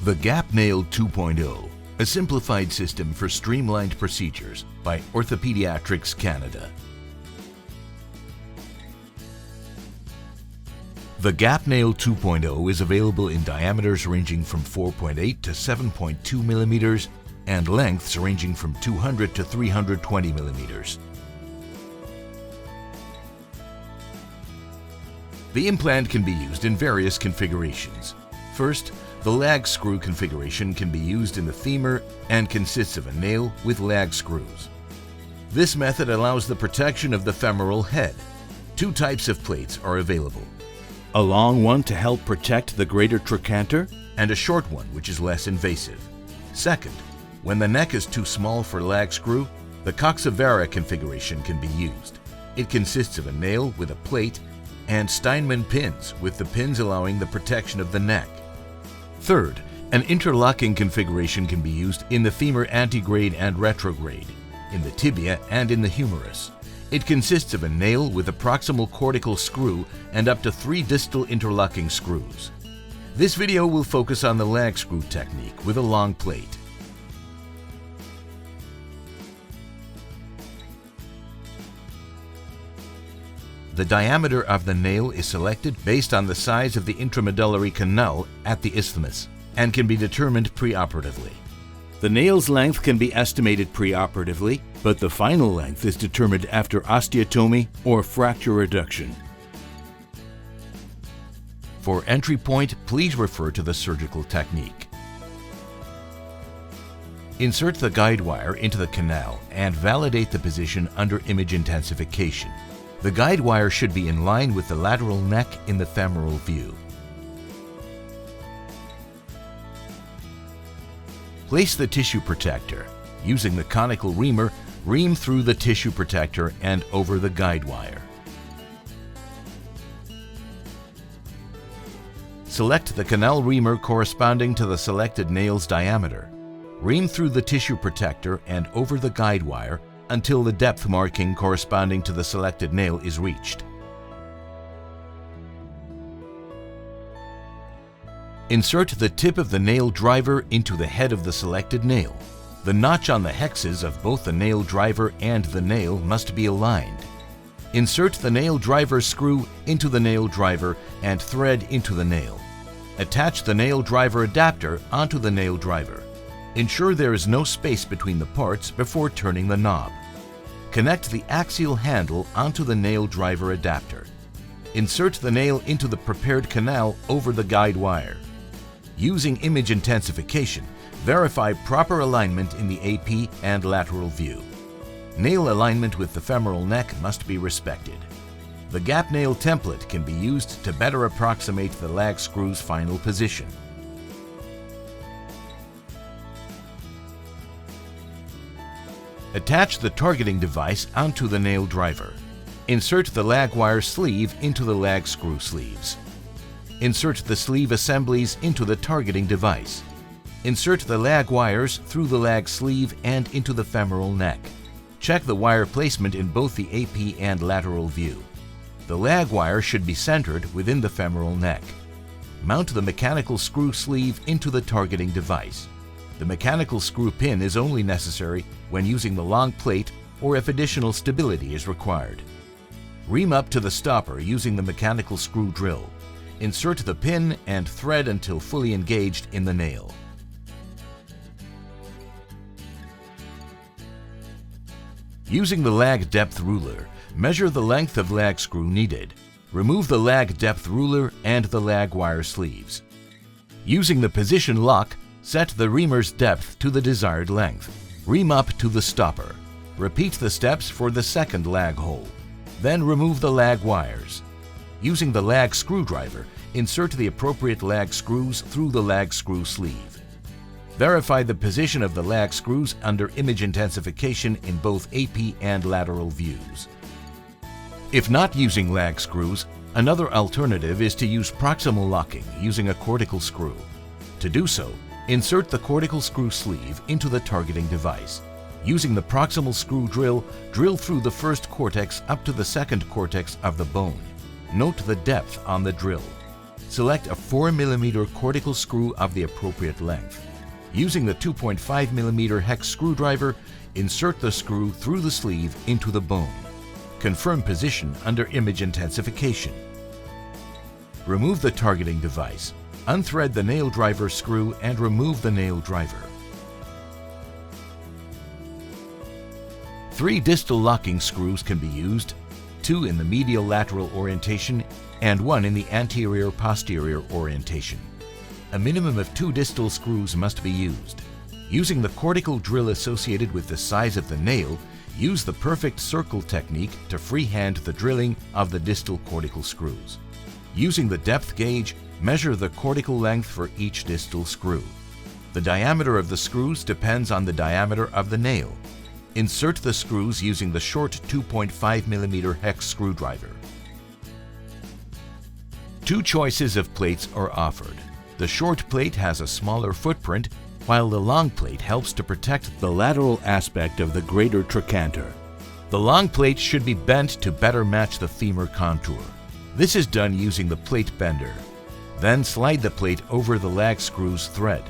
The Gap Nail 2.0, a simplified system for streamlined procedures by OrthoPediatrics Canada. The Gap Nail 2.0 is available in diameters ranging from 4.8 to 7.2 millimeters and lengths ranging from 200 to 320 millimeters. The implant can be used in various configurations. First, the lag screw configuration can be used in the femur and consists of a nail with lag screws. This method allows the protection of the femoral head. Two types of plates are available: a long one to help protect the greater trochanter and a short one which is less invasive. Second, when the neck is too small for lag screw, the coxavera configuration can be used. It consists of a nail with a plate and Steinmann pins, with the pins allowing the protection of the neck. Third, an interlocking configuration can be used in the femur antegrade and retrograde, in the tibia and in the humerus. It consists of a nail with a proximal cortical screw and up to 3 distal interlocking screws. This video will focus on the lag screw technique with a long plate. The diameter of the nail is selected based on the size of the intramedullary canal at the isthmus and can be determined preoperatively. The nail's length can be estimated preoperatively, but the final length is determined after osteotomy or fracture reduction. For entry point, please refer to the surgical technique. Insert the guide wire into the canal and validate the position under image intensification. The guide wire should be in line with the lateral neck in the femoral view. Place the tissue protector. Using the conical reamer, ream through the tissue protector and over the guide wire. Select the canal reamer corresponding to the selected nail's diameter. Ream through the tissue protector and over the guide wire until the depth marking corresponding to the selected nail is reached. Insert the tip of the nail driver into the head of the selected nail. The notch on the hexes of both the nail driver and the nail must be aligned. Insert the nail driver screw into the nail driver and thread into the nail. Attach the nail driver adapter onto the nail driver. Ensure there is no space between the parts before turning the knob. Connect the axial handle onto the nail driver adapter. Insert the nail into the prepared canal over the guide wire. Using image intensification, verify proper alignment in the AP and lateral view. Nail alignment with the femoral neck must be respected. The gap nail template can be used to better approximate the lag screw's final position. Attach the targeting device onto the nail driver. Insert the lag wire sleeve into the lag screw sleeves. Insert the sleeve assemblies into the targeting device. Insert the lag wires through the lag sleeve and into the femoral neck. Check the wire placement in both the AP and lateral view. The lag wire should be centered within the femoral neck. Mount the mechanical screw sleeve into the targeting device. The mechanical screw pin is only necessary when using the long plate or if additional stability is required. Ream up to the stopper using the mechanical screw drill. Insert the pin and thread until fully engaged in the nail. Using the lag depth ruler, measure the length of lag screw needed. Remove the lag depth ruler and the lag wire sleeves. Using the position lock, set the reamer's depth to the desired length. Ream up to the stopper. Repeat the steps for the second lag hole. Then remove the lag wires. Using the lag screwdriver, insert the appropriate lag screws through the lag screw sleeve. Verify the position of the lag screws under image intensification in both AP and lateral views. If not using lag screws, another alternative is to use proximal locking using a cortical screw. To do so, insert the cortical screw sleeve into the targeting device. Using the proximal screw drill, drill through the first cortex up to the second cortex of the bone. Note the depth on the drill. select a 4 mm cortical screw of the appropriate length. Using the 2.5 mm hex screwdriver, insert the screw through the sleeve into the bone. Confirm position under image intensification. Remove the targeting device. Unthread the nail driver screw and remove the nail driver. 3 distal locking screws can be used, 2 in the medial lateral orientation and 1 in the anterior posterior orientation. A minimum of 2 distal screws must be used. Using the cortical drill associated with the size of the nail, use the perfect circle technique to freehand the drilling of the distal cortical screws. Using the depth gauge, measure the cortical length for each distal screw. The diameter of the screws depends on the diameter of the nail. Insert the screws using the short 2.5 mm hex screwdriver. 2 choices of plates are offered. The short plate has a smaller footprint, while the long plate helps to protect the lateral aspect of the greater trochanter. The long plate should be bent to better match the femur contour. This is done using the plate bender. Then slide the plate over the lag screw's thread.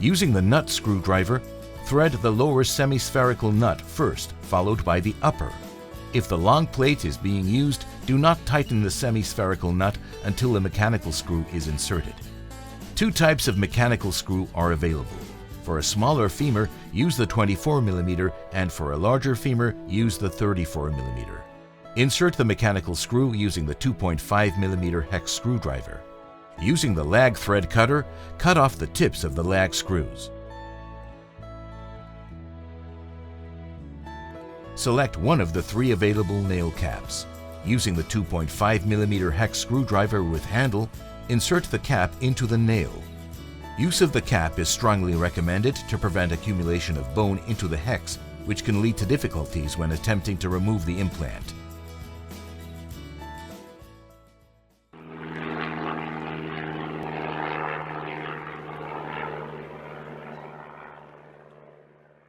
Using the nut screwdriver, thread the lower semispherical nut first, followed by the upper. If the long plate is being used, do not tighten the semispherical nut until the mechanical screw is inserted. 2 types of mechanical screw are available. For a smaller femur, use the 24 mm, and for a larger femur, use the 34 mm. Insert the mechanical screw using the 2.5 mm hex screwdriver. Using the lag thread cutter, cut off the tips of the lag screws. Select one of the 3 available nail caps. Using the 2.5 mm hex screwdriver with handle, insert the cap into the nail. Use of the cap is strongly recommended to prevent accumulation of bone into the hex, which can lead to difficulties when attempting to remove the implant.